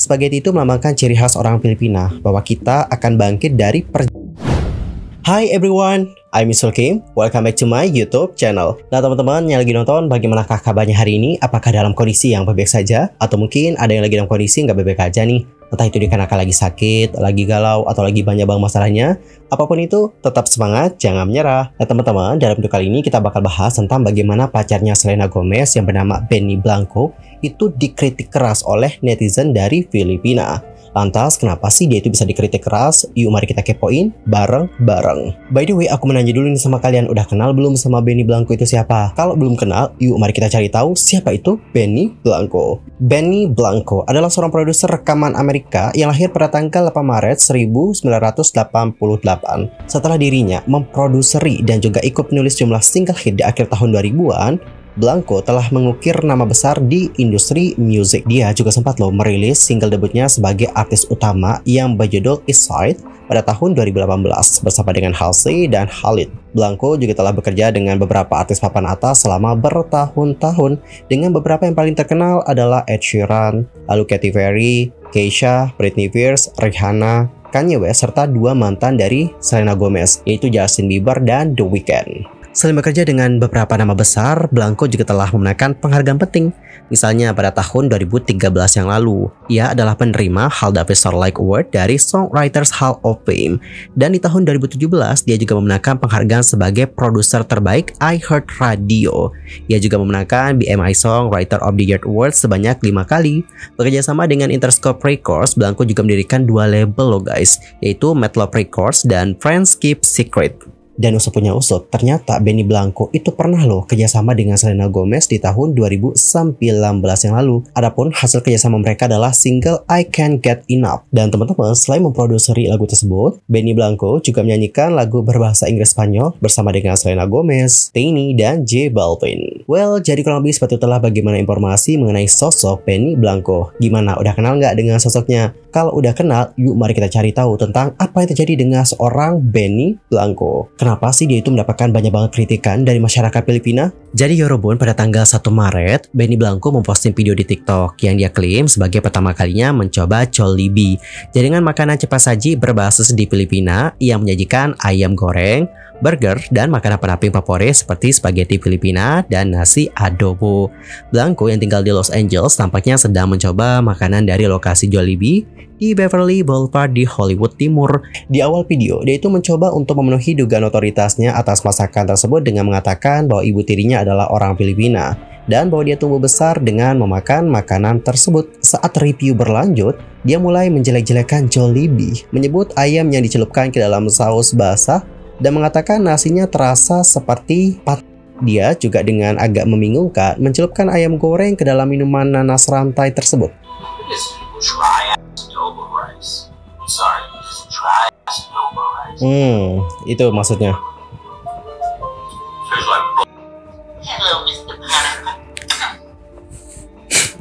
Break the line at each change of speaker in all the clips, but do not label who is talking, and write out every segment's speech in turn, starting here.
Spaghetti itu melambangkan ciri khas orang Filipina bahwa kita akan bangkit dari Hi everyone, I'm Mr. Kim. Welcome back to my YouTube channel. Nah teman-teman yang lagi nonton, bagaimanakah kabarnya hari ini? Apakah dalam kondisi yang baik-baik saja? Atau mungkin ada yang lagi dalam kondisi nggak baik-baik aja nih? Entah itu dikarenakan lagi sakit, lagi galau, atau lagi banyak banget masalahnya. Apapun itu, tetap semangat, jangan menyerah. Nah teman-teman, dalam video kali ini kita bakal bahas tentang bagaimana pacarnya Selena Gomez yang bernama Benny Blanco itu dikritik keras oleh netizen dari Filipina. Lantas, kenapa sih dia itu bisa dikritik keras? Yuk mari kita kepoin bareng-bareng. By the way, aku menanya dulu nih sama kalian, udah kenal belum sama Benny Blanco itu siapa? Kalau belum kenal, yuk mari kita cari tahu siapa itu Benny Blanco. Benny Blanco adalah seorang produser rekaman Amerika yang lahir pada tanggal 8 Maret 1988. Setelah dirinya memproduseri dan juga ikut menulis jumlah single hit di akhir tahun 2000-an, Blanco telah mengukir nama besar di industri musik. Dia juga sempat merilis single debutnya sebagai artis utama yang berjudul East Side pada tahun 2018 bersama dengan Halsey dan Khalid. Blanco juga telah bekerja dengan beberapa artis papan atas selama bertahun-tahun, dengan beberapa yang paling terkenal adalah Ed Sheeran, lalu Katy Perry, Kesha, Britney Spears, Rihanna, Kanye West, serta dua mantan dari Selena Gomez, yaitu Justin Bieber dan The Weeknd. Selain bekerja dengan beberapa nama besar, Blanco juga telah memenangkan penghargaan penting. Misalnya pada tahun 2013 yang lalu, ia adalah penerima Hal David Starlight Award dari Songwriters Hall of Fame. Dan di tahun 2017, dia juga memenangkan penghargaan sebagai produser terbaik iHeartRadio. Ia juga memenangkan BMI Songwriter of the Year Award sebanyak 5 kali. Bekerja sama dengan Interscope Records, Blanco juga mendirikan dua label guys, yaitu Madlib Records dan Friends Keep Secret. Dan usut punya usut, ternyata Benny Blanco itu pernah kerjasama dengan Selena Gomez di tahun 2019 yang lalu. Adapun hasil kerjasama mereka adalah single I Can't Get Enough. Dan teman-teman, selain memproduseri lagu tersebut, Benny Blanco juga menyanyikan lagu berbahasa Inggris Spanyol bersama dengan Selena Gomez, Tini, dan J Balvin. Well, jadi kurang lebih seperti itulah bagaimana informasi mengenai sosok Benny Blanco. Gimana, udah kenal nggak dengan sosoknya? Kalau udah kenal, yuk mari kita cari tahu tentang apa yang terjadi dengan seorang Benny Blanco. Kenapa sih dia itu mendapatkan banyak banget kritikan dari masyarakat Filipina? Jadi Yorobun, pada tanggal 1 Maret, Benny Blanco memposting video di TikTok yang dia klaim sebagai pertama kalinya mencoba Jollibee, jaringan makanan cepat saji berbasis di Filipina yang menyajikan ayam goreng, burger, dan makanan pendamping favorit seperti spaghetti Filipina dan nasi adobo. Blanco yang tinggal di Los Angeles tampaknya sedang mencoba makanan dari lokasi Jollibee di Beverly Boulevard di Hollywood Timur. Di awal video, dia itu mencoba untuk memenuhi dugaan otoritasnya atas masakan tersebut dengan mengatakan bahwa ibu tirinya adalah orang Filipina dan bahwa dia tumbuh besar dengan memakan makanan tersebut. Saat review berlanjut, dia mulai menjelek-jelekan Jollibee, menyebut ayam yang dicelupkan ke dalam saus basah dan mengatakan nasinya terasa seperti pat. Dia juga dengan agak membingungkan mencelupkan ayam goreng ke dalam minuman nanas rantai tersebut. Itu maksudnya.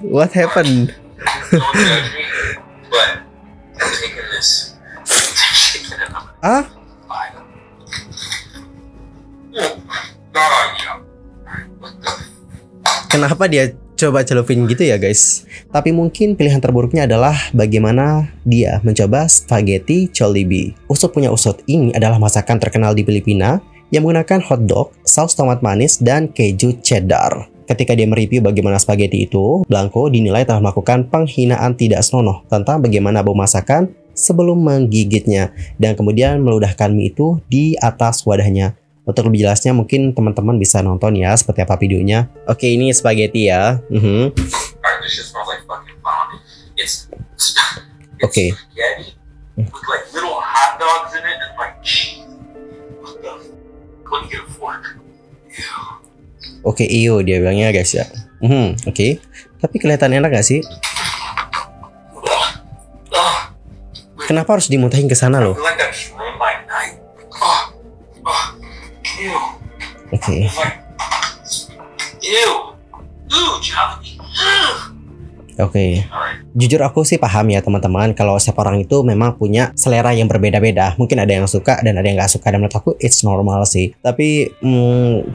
What happened? Ah? Kenapa dia coba celupin gitu ya guys? Tapi mungkin pilihan terburuknya adalah bagaimana dia mencoba spaghetti Jollibee. Usut punya usut, ini adalah masakan terkenal di Filipina yang menggunakan hotdog, saus tomat manis, dan keju cheddar. Ketika dia mereview bagaimana spaghetti itu, Blanco dinilai telah melakukan penghinaan tidak senonoh tentang bagaimana bau masakan sebelum menggigitnya dan kemudian meludahkan mie itu di atas wadahnya. Untuk lebih jelasnya mungkin teman-teman bisa nonton ya seperti apa videonya. Oke, ini spaghetti ya. Oke. Oke, iyo dia bilangnya guys ya. Oke. Tapi kelihatan enak gak sih? Kenapa harus dimuntahin ke sana loh? Oke. Oke. Jujur aku sih paham ya teman-teman, kalau setiap orang itu memang punya selera yang berbeda-beda. Mungkin ada yang suka dan ada yang nggak suka, dan menurut aku it's normal sih. Tapi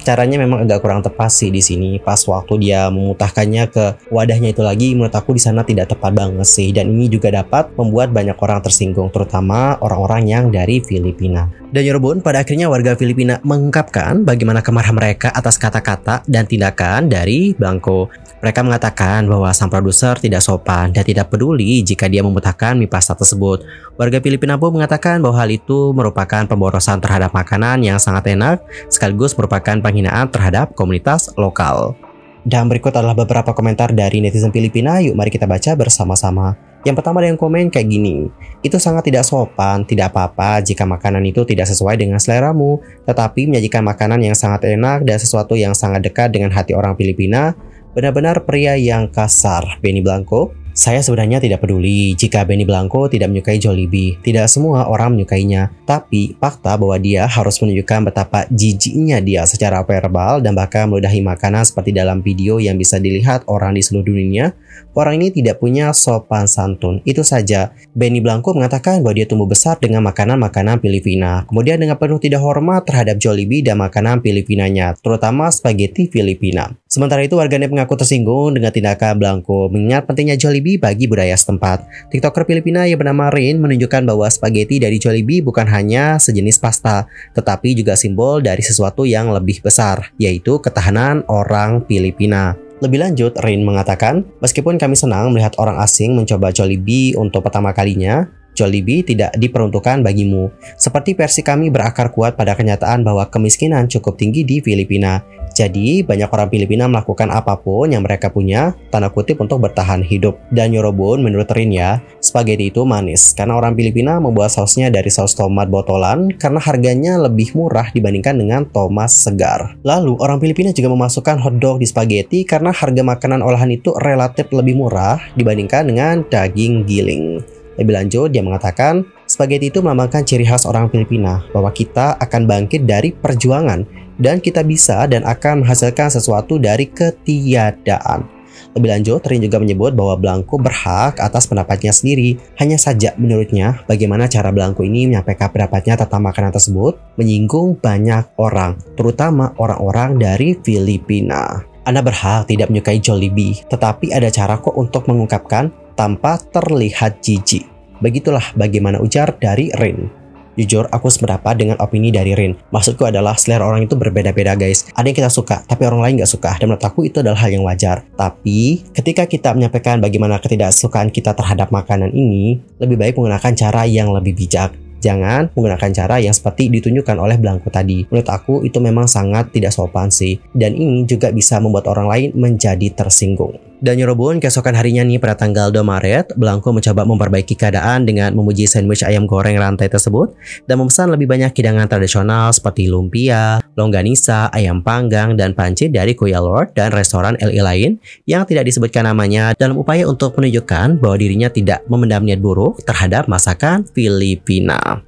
caranya memang agak kurang tepat sih di sini. Pas waktu dia memutahkannya ke wadahnya itu lagi, menurut aku di sana tidak tepat banget sih. Dan ini juga dapat membuat banyak orang tersinggung, terutama orang-orang yang dari Filipina. Dan Yorobun, pada akhirnya warga Filipina mengungkapkan bagaimana kemarahan mereka atas kata-kata dan tindakan dari Blanco. Mereka mengatakan bahwa sang produser tidak sopan dan tidak peduli jika dia memutahkan mie pasta tersebut. Warga Filipina pun mengatakan bahwa hal itu merupakan pemborosan terhadap makanan yang sangat enak, sekaligus merupakan penghinaan terhadap komunitas lokal. Dan berikut adalah beberapa komentar dari netizen Filipina, yuk mari kita baca bersama-sama. Yang pertama ada yang komen kayak gini, itu sangat tidak sopan, tidak apa-apa jika makanan itu tidak sesuai dengan seleramu, tetapi menyajikan makanan yang sangat enak dan sesuatu yang sangat dekat dengan hati orang Filipina, benar-benar pria yang kasar. Benny Blanco. Saya sebenarnya tidak peduli jika Benny Blanco tidak menyukai Jollibee. Tidak semua orang menyukainya. Tapi fakta bahwa dia harus menunjukkan betapa jijiknya dia secara verbal dan bahkan meludahi makanan seperti dalam video yang bisa dilihat orang di seluruh dunia. Orang ini tidak punya sopan santun. Itu saja. Benny Blanco mengatakan bahwa dia tumbuh besar dengan makanan-makanan Filipina. Kemudian dengan penuh tidak hormat terhadap Jollibee dan makanan Filipinanya, terutama spaghetti Filipina. Sementara itu warganet mengaku tersinggung dengan tindakan Blanco mengingat pentingnya Jollibee bagi budaya setempat. TikToker Filipina yang bernama Rain menunjukkan bahwa spaghetti dari Jollibee bukan hanya sejenis pasta, tetapi juga simbol dari sesuatu yang lebih besar, yaitu ketahanan orang Filipina. Lebih lanjut, Rain mengatakan, meskipun kami senang melihat orang asing mencoba Jollibee untuk pertama kalinya, Jollibee tidak diperuntukkan bagimu. Seperti versi kami berakar kuat pada kenyataan bahwa kemiskinan cukup tinggi di Filipina. Jadi, banyak orang Filipina melakukan apapun yang mereka punya, tanda kutip, untuk bertahan hidup. Dan Yorobun, menurut Rin ya, spaghetti itu manis. Karena orang Filipina membuat sausnya dari saus tomat botolan karena harganya lebih murah dibandingkan dengan tomat segar. Lalu, orang Filipina juga memasukkan hotdog di spaghetti karena harga makanan olahan itu relatif lebih murah dibandingkan dengan daging giling. Lebih lanjut, dia mengatakan, spaghetti itu melambangkan ciri khas orang Filipina, bahwa kita akan bangkit dari perjuangan, dan kita bisa dan akan menghasilkan sesuatu dari ketiadaan. Lebih lanjut, Rin juga menyebut bahwa Blanco berhak atas pendapatnya sendiri. Hanya saja, menurutnya, bagaimana cara Blanco ini menyampaikan pendapatnya tentang makanan tersebut menyinggung banyak orang, terutama orang-orang dari Filipina. Anda berhak tidak menyukai Jollibee, tetapi ada cara kok untuk mengungkapkan tanpa terlihat jijik. Begitulah bagaimana ujar dari Rin. Jujur, aku sependapat dengan opini dari Rin. Maksudku adalah selera orang itu berbeda-beda guys. Ada yang kita suka, tapi orang lain nggak suka. Dan menurut aku itu adalah hal yang wajar. Tapi, ketika kita menyampaikan bagaimana ketidaksukaan kita terhadap makanan ini, lebih baik menggunakan cara yang lebih bijak. Jangan menggunakan cara yang seperti ditunjukkan oleh Blanco tadi. Menurut aku itu memang sangat tidak sopan sih. Dan ini juga bisa membuat orang lain menjadi tersinggung. Dan Yorobun, keesokan harinya nih pada tanggal 2 Maret, Blanco mencoba memperbaiki keadaan dengan memuji sandwich ayam goreng rantai tersebut dan memesan lebih banyak hidangan tradisional seperti lumpia, longganisa, ayam panggang, dan pancit dari Kuya Lord dan restoran LA lain yang tidak disebutkan namanya dalam upaya untuk menunjukkan bahwa dirinya tidak memendam niat buruk terhadap masakan Filipina.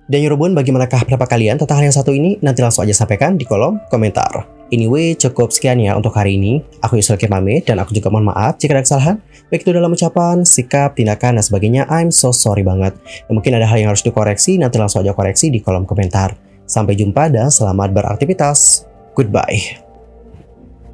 Dan Yorobun, bagaimanakah pendapat kalian tentang hal yang satu ini? Nanti langsung aja sampaikan di kolom komentar. Anyway, cukup sekian ya untuk hari ini. Aku Yusuf pamit dan aku juga mohon maaf jika ada kesalahan, baik itu dalam ucapan, sikap, tindakan, dan sebagainya. I'm so sorry banget. Dan mungkin ada hal yang harus dikoreksi, nanti langsung aja koreksi di kolom komentar. Sampai jumpa dan selamat beraktivitas. Goodbye.